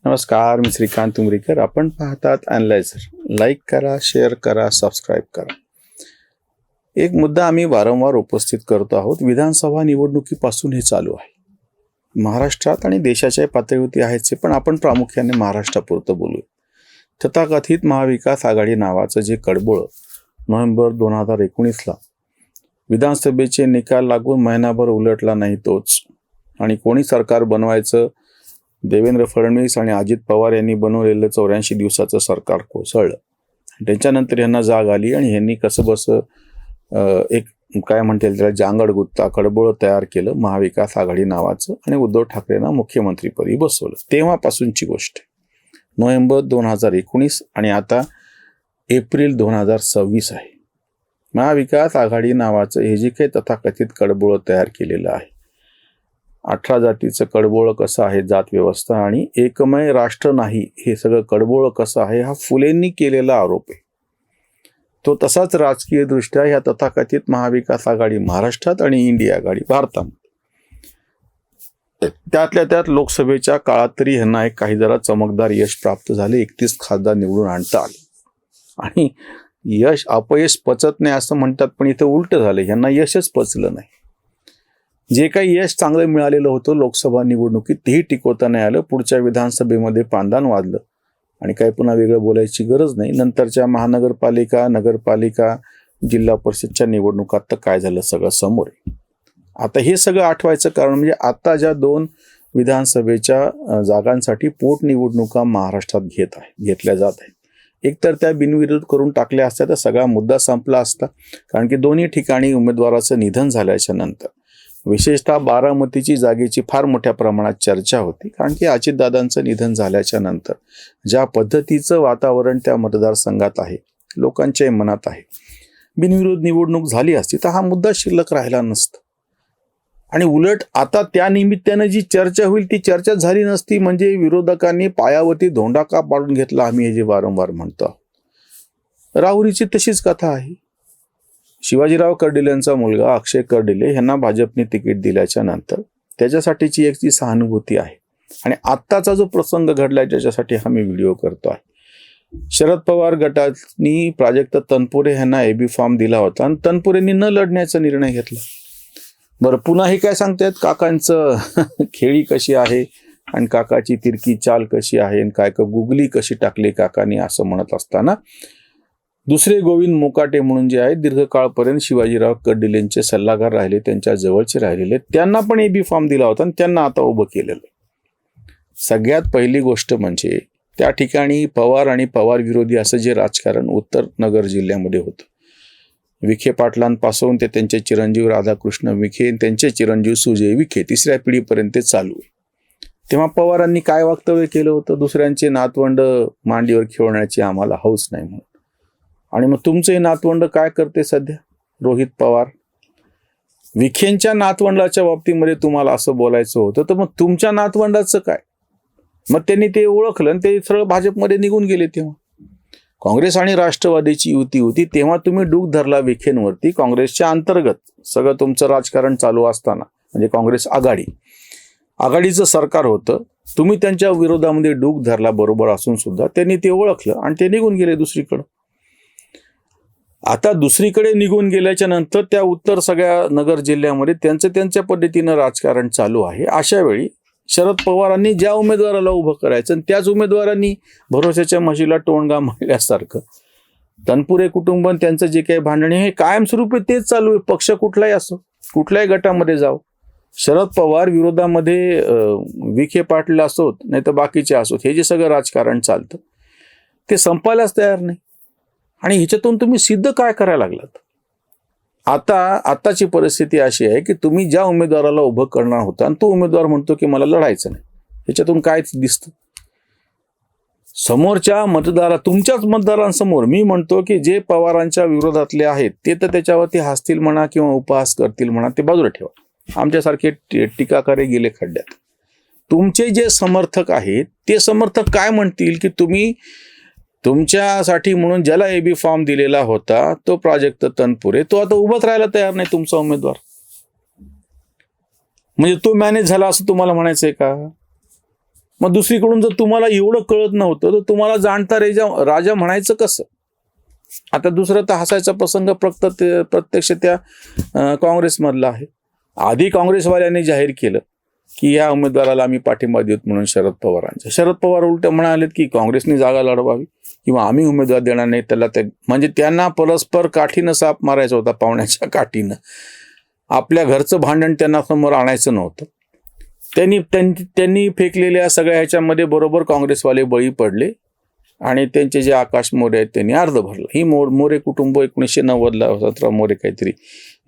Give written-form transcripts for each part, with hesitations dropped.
नमस्कार, मी श्रीकांत उमरीकर. आपण पाहतात ॲनलायझर. लाईक करा, शेअर करा, सबस्क्राईब करा. एक मुद्दा आम्ही वारंवार उपस्थित करतो आहोत. विधानसभा निवडणुकीपासून हे चालू आहे. महाराष्ट्रात आणि देशाच्या पातळीवरती आहेच, पण आपण प्रामुख्याने महाराष्ट्रापुरतं बोलू. तथाकथित महाविकास आघाडी नावाचं जे कडबोळं नोव्हेंबर 2019ला विधानसभेचे निकाल लागून महिनाभर उलटला नाही तोच, आणि कोणी सरकार बनवायचं, देवेंद्र फडणवीस आणि अजित पवार यांनी बनवलेलं 84 दिवसाचं सरकार कोसळलं. त्याच्यानंतर यांना जाग आली आणि यांनी कसं बसं एक काय म्हणता येईल त्याला जांगड गुत्ता कडबोळं तयार केलं महाविकास आघाडी नावाचं, आणि उद्धव ठाकरेंना मुख्यमंत्रीपदी बसवलं. तेव्हापासूनची गोष्ट नोव्हेंबर 2019 आणि आता एप्रिल 2026 आहे. महाविकास आघाडी नावाचं हे जे काही तथाकथित कडबोळं तयार केलेलं आहे, 18 जातीचं कडबोळं कसं आहे, जात व्यवस्था आणि एकमय राष्ट्र नाही, हे सगळं कडबोळं कसं आहे, हा फुलेंनी केलेला आरोप आहे. तो तसाच राजकीय दृष्ट्या ह्या तथाकथित महाविकास आघाडी महाराष्ट्रात आणि इंडिया आघाडी भारतामध्ये, त्यातल्या त्यात लोकसभेच्या काळात तरी ह्यांना एक काही जरा चमकदार यश प्राप्त झाले. 31 खासदार निवडून आणता आले. आणि यश अपयश पचत नाही असं म्हणतात, पण इथं उलट झालं. ह्यांना यशच पचलं नाही. जे काही यश चांगलं मिळालेलं होतं लोकसभा निवडणुकीत तेही टिकवता नाही आलं. पुढच्या विधानसभेमध्ये पांदान वाजलं आणि काही पुन्हा वेगळं बोलायची गरज नाही. नंतरच्या महानगरपालिका, नगरपालिका, जिल्हा परिषदच्या निवडणुकात तर काय झालं सगळं समोर आहे. आता हे सगळं आठवायचं कारण म्हणजे आता ज्या 2 विधानसभेच्या जागांसाठी पोटनिवडणुका महाराष्ट्रात घेतल्या जात आहेत. एकतर त्या बिनविरोध करून टाकल्या असत्या तर सगळा मुद्दा संपला असता, कारण की दोन्ही ठिकाणी उमेदवाराचं निधन झाल्याच्या नंतर विशेषतः बारामतीची जागेची फार मोठ्या प्रमाणात चर्चा होती, कारण की अजितदादांचं निधन झाल्याच्या नंतर ज्या पद्धतीचं वातावरण त्या मतदारसंघात आहे, लोकांच्या मनात आहे, बिनविरोध निवडणूक झाली असती तर हा मुद्दा शिल्लक राहिला नसता. आणि उलट आता त्या निमित्तानं जी चर्चा होईल ती चर्चा झाली नसती. म्हणजे विरोधकांनी पायावरती धोंडा का पाडून घेतला, आम्ही हे जे वारंवार म्हणतो. राहुरीची तशीच कथा आहे. शिवाजीराव कर्डिलेंचा मुलगा अक्षय कर्डिले यांना भाजपने तिकीट दिल्याच्या नंतर त्याच्यासाठीची एक जी सहानुभूती आहे, आणि आत्ताचा जो प्रसंग घडलाय त्याच्यासाठी हा मी व्हिडिओ करतो आहे. शरद पवार गटाने प्राजक्त तनपुरे यांना एबी फॉर्म दिला होता आणि तनपुरेंनी न लढण्याचा निर्णय घेतला. बरं, पुन्हा हे काय सांगतायत, काकांचं खेळी कशी आहे आणि काकाची तिरकी चाल कशी आहे आणि काय गुगली कशी टाकली काकांनी, असं म्हणत असताना दुसरे गोविंद मोकाटे म्हणून जे आहे दीर्घकाळपर्यंत शिवाजीराव कर्डिलेंचे सल्लागार राहिले, त्यांच्या जवळचे राहिलेले, त्यांना पण एबी फॉर्म दिला होता आणि त्यांना आता उभं केलेलं. सगळ्यात पहिली गोष्ट म्हणजे त्या ठिकाणी पवार आणि पवार विरोधी असं जे राजकारण उत्तर नगर जिल्ह्यामध्ये होतं, विखे पाटलांपासून ते त्यांचे चिरंजीव राधाकृष्ण विखे, त्यांचे चिरंजीव सुजय विखे, 3ऱ्या पिढीपर्यंत चालू आहे. तेव्हा पवारांनी काय वक्तव्य केलं होतं, दुसऱ्यांचे नातवंड मांडीवर खेळण्याची आम्हाला हौस नाही म्हणून. आणि मग तुमचे नातवंड काय करते सध्या, रोहित पवार. विखेंच्या नातवंडाच्या बाबतीमध्ये तुम्हाला असं बोलायचं होतं, तर मग तुमच्या नातवंडाचं काय. मग त्यांनी ते ओळखलं आणि ते सरळ भाजपमध्ये निघून गेले. तेव्हा काँग्रेस आणि राष्ट्रवादीची युती होती, तेव्हा तुम्ही डूक धरला विखेंवरती. काँग्रेसच्या अंतर्गत सगळं तुमचं राजकारण चालू असताना, म्हणजे काँग्रेस आघाडीचं सरकार होतं, तुम्ही त्यांच्या विरोधामध्ये डूक धरला बरोबर असून सुद्धा त्यांनी ते ओळखलं आणि ते निघून गेले दुसरीकडं. आता दुसरीकडे निघून गेल्याच्या नंतर त्या उत्तर सगळ्या नगर जिल्ह्यामध्ये त्यांच्या पद्धतीनं राजकारण चालू आहे. अशा वेळी शरद पवारांनी ज्या उमेदवाराला उभं करायचं आणि त्याच उमेदवारांनी भरोशाच्या म्हशीला टोणगा मारल्यासारखं तनपुरे कुटुंब त्यांचं जे काही भांडण हे कायमस्वरूपी तेच चालू आहे. पक्ष कुठलाही असो, कुठल्याही गटामध्ये जाओ, शरद पवार विरोधामध्ये विखे पाटील असोत नाही तर बाकीचे असोत, हे जे सगळं राजकारण चालतं ते संपायलाच तयार नाही. आणि ह्याच्यातून तुम्ही सिद्ध काय करायला लागलात. आताची परिस्थिती अशी आहे की तुम्ही ज्या उमेदवाराला उभं करणार होता आणि तो उमेदवार म्हणतो की मला लढायचं नाही, ह्याच्यातून काय दिसतं. समोरच्या तुमच्याच मतदारांसमोर मी म्हणतो की जे पवारांच्या विरोधातले आहेत ते तर त्याच्यावरती हसतील म्हणा किंवा उपहास करतील म्हणा, ते बाजूला ठेवा. आमच्यासारखे टीकाकारे गेले खड्ड्यात. तुमचे जे समर्थक आहेत ते समर्थक काय म्हणतील की तुम्ही तुमच्यासाठी म्हणून ज्याला एबी फॉर्म दिलेला होता तो प्राजक्त तनपुरे, तो आता उभाच राहायला तयार नाही तुमचा उमेदवार. म्हणजे तो मॅनेज झाला असं तुम्हाला म्हणायचंय का? मग दुसरीकडून जर तुम्हाला एवढं कळत नव्हतं तर तुम्हाला जाणता राजा म्हणायचं कसं? आता दुसरं तर हसायचा प्रसंग प्रत्यक्ष त्या काँग्रेसमधला आहे. आधी काँग्रेसवाल्यांनी जाहीर केलं की या उमेदवाराला आम्ही पाठिंबा देत म्हणून शरद पवारांच्या. शरद पवार उलट म्हणालेत की काँग्रेसने जागा लढवावी किंवा आम्ही उमेदवार देणार नाही त्याला. म्हणजे त्यांना परस्पर काठीनं साप मारायचा होता, पावण्याच्या काठीनं. आपल्या घरचं भांडण त्यांना समोर आणायचं नव्हतं. त्यांनी फेकलेल्या सगळ्या ह्याच्यामध्ये बरोबर काँग्रेसवाले बळी पडले आणि त्यांचे जे आकाश मोरे आहेत त्यांनी अर्ज भरला. ही मोरे कुटुंब 1990ला 17 मोरे काहीतरी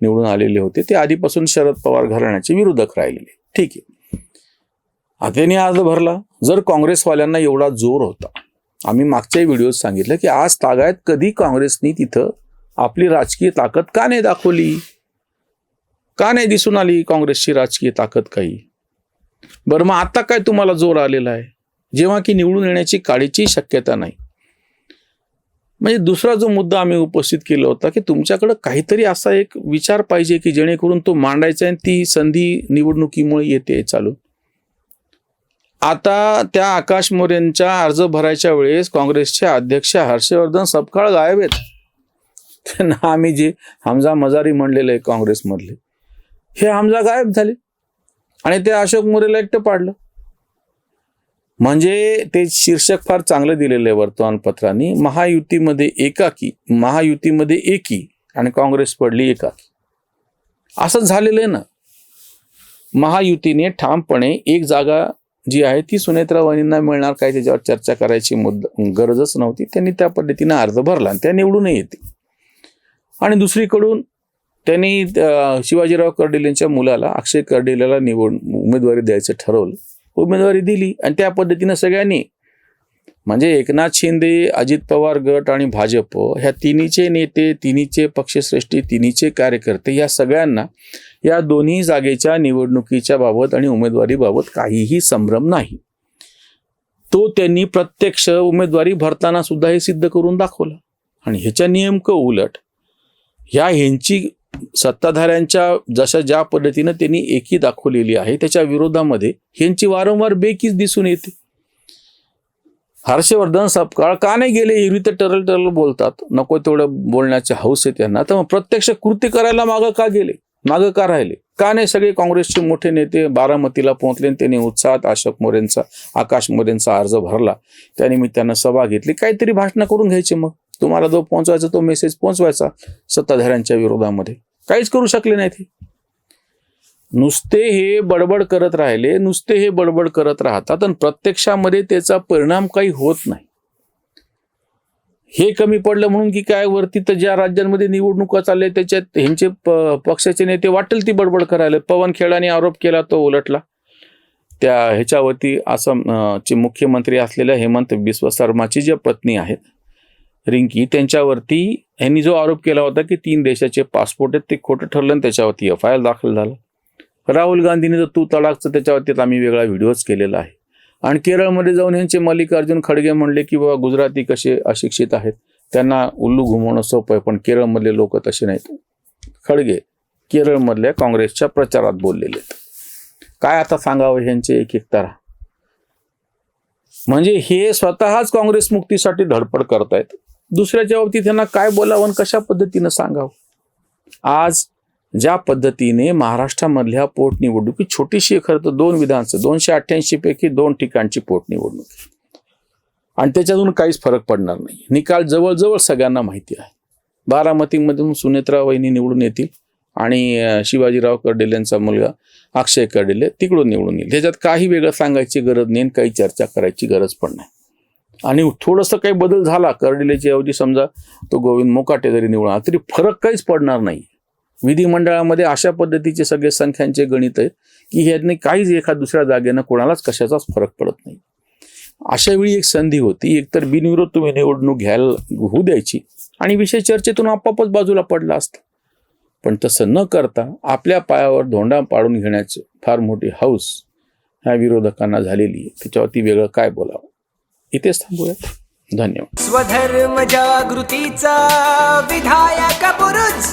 निवडून आलेले होते. ते आधीपासून शरद पवार घराण्याचे विरोधक राहिलेले. ठीक आहे, त्यांनी अर्ज भरला. जर काँग्रेसवाल्यांना एवढा जोर होता, आम्ही मागच्याही व्हिडिओत सांगितलं की आज तागायत कधी काँग्रेसनी तिथं आपली राजकीय ताकद का नाही दाखवली? का नाही दिसून आली काँग्रेसची राजकीय ताकद काही? बरं, मग आता काय तुम्हाला जोर आलेला आहे जेव्हा की निवडून येण्याची काळीची शक्यता नाही? म्हणजे दुसरा जो मुद्दा आम्ही उपस्थित केला होता की तुमच्याकडे काहीतरी असा एक विचार पाहिजे की जेणेकरून तो मांडायचा आणि ती संधी निवडणुकीमुळे येते चालू. आता त्या आकाश मोरेंच्या अर्ज भरायच्या वेळेस काँग्रेसचे अध्यक्ष हर्षवर्धन सपकाळ गायब आहेत. त्यांना आम्ही जे हमजा मजारी म्हणलेलं आहे काँग्रेसमधले, हे हमजा गायब झाले आणि ते अशोक मोरेला एकटं पाडलं. म्हणजे ते शीर्षक फार चांगलं दिलेलं आहे वर्तमानपत्रांनी, महायुतीमध्ये एकी आणि काँग्रेस पडली एकाकी. असं झालेलं आहे ना. महायुतीने ठामपणे एक जागा जी आहे ती सुनेत्रा वहिनींना मिळणार काय त्याच्यावर चर्चा करायची गरजच नव्हती. त्यांनी त्या पद्धतीने अर्ज भरला आणि त्या निवडूनही येते. आणि दुसरीकडून त्यांनी शिवाजीराव कर्डिलेंच्या मुलाला अक्षय कर्डिलेला उमेदवारी द्यायचं ठरवलं. उमेदवारी दिली आणि त्या पद्धतीनं सगळ्यांनी, म्हणजे एकनाथ शिंदे, अजित पवार गट आणि भाजप ह्या तिन्हीचे नेते, तिन्हीचे पक्षश्रेष्ठी, तिन्हीचे कार्यकर्ते या सगळ्यांना या दोन्ही जागेच्या निवडणुकीच्या बाबत आणि उमेदवारीबाबत काहीही संभ्रम नाही. तो त्यांनी प्रत्यक्ष उमेदवारी भरताना सुद्धा हे सिद्ध करून दाखवलं. आणि ह्याच्या नेमकं उलट ह्यांची सत्ताधाऱ्यांच्या जशा ज्या पद्धतीनं त्यांनी एकी दाखवलेली आहे त्याच्या विरोधामध्ये ह्यांची वारंवार बेकीच दिसून येते. हर्षवर्धन सपकाळ का नाही गेले? एरवी तर टरल बोलतात, नको तेवढं बोलण्याचे हौस आहे त्यांना. तर मग प्रत्यक्ष कृती करायला मागं का गेले? मागं का राहिले? का नाही सगळे काँग्रेसचे मोठे नेते बारामतीला पोहोचले, त्यांनी उत्साहात आकाश मोरेंचा अर्ज भरला, त्यानिमित्तानं सभा घेतली, काहीतरी भाषणं करून घ्यायचे. मग तुम्हाला जो पोहोचवायचा तो मेसेज पोहोचवायचा सत्ताधाऱ्यांच्या विरोधामध्ये. काहीच करू शकले नाही ते. नुसते हे बडबड करत राहिले, नुसते हे बडबड करत राहतात आणि प्रत्यक्षामध्ये त्याचा परिणाम काही होत नाही. हे कमी पडलं म्हणून की काय, वरती तर ज्या राज्यांमध्ये निवडणुका चालल्या त्याच्यात ह्यांचे पक्षाचे नेते वाटेल ती बडबड करायला. पवन खेडाने आरोप केला, तो उलटला. त्या ह्याच्यावरती आसामचे मुख्यमंत्री असलेल्या हेमंत बिस्वा शर्माची ज्या पत्नी आहेत रिंकी, त्यांच्यावरती ह्यांनी जो आरोप केला होता की 3 देशाचे पासपोर्ट आहेत ते खोटं ठरलं आणि त्याच्यावरती FIR दाखल झाला. राहुल गांधीने जर तू तलाकचं त्याच्यावरती आम्ही वेगळा व्हिडिओच केलेला आहे. आणि केरळमध्ये जाऊन ह्यांचे मल्लिकार्जुन खडगे म्हणले की बाबा गुजराती कसे अशिक्षित आहेत, त्यांना उल्लू घुमवणं सोपं आहे, पण केरळमधले लोक तसे नाहीत. खडगे केरळमधल्या काँग्रेसच्या प्रचारात बोललेले आहेत. काय आता सांगावं ह्यांचे एक तारा. म्हणजे हे स्वतःच काँग्रेस मुक्तीसाठी धडपड करतायत. दुसऱ्याच्या बाबतीत त्यांना काय बोलावं आणि कशा पद्धतीनं सांगावं. आज ज्या पद्धतीने महाराष्ट्रामधल्या पोटनिवडणुकी छोटीशी, खरं तर 2 विधानसभा 288 पैकी 2 ठिकाणची पोटनिवडणूक आणि त्याच्यातून काहीच फरक पडणार नाही. निकाल जवळजवळ सगळ्यांना माहिती आहे. बारामतीमधून सुनेत्रा वहिनी निवडून येतील आणि शिवाजीराव कर्डिलेंचा मुलगा अक्षय कर्डिले तिकडून निवडून येईल. त्याच्यात काही वेगळं सांगायची गरज नाही, काही चर्चा करायची गरज पण नाही. आणि थोडंसं काही बदल झाला, कर्डिलेच्या ऐवजी समजा तो गोविंद मोकाटे जरी निवडला तरी फरक काहीच पडणार नाही. विधिमंडळामध्ये अशा पद्धतीचे सगळे संख्यांचे गणित आहे की ह्याने काहीच एका दुसऱ्या जागेनं कोणालाच कशाचाच फरक पडत नाही. अशा वेळी एक संधी होती, एकतर बिनविरोध तुम्ही निवडणूक होऊ द्यायची आणि विषय चर्चेतून आपोआपच बाजूला पडला असता. पण तसं न करता आपल्या पायावर धोंडा पाडून घेण्याची फार मोठी हौस ह्या विरोधकांना झालेली आहे. त्याच्यावरती वेगळं काय बोलावं. इथेच थांबूयात. धन्यवाद. स्वधर्म जागृतीचा विधायक बुरुज.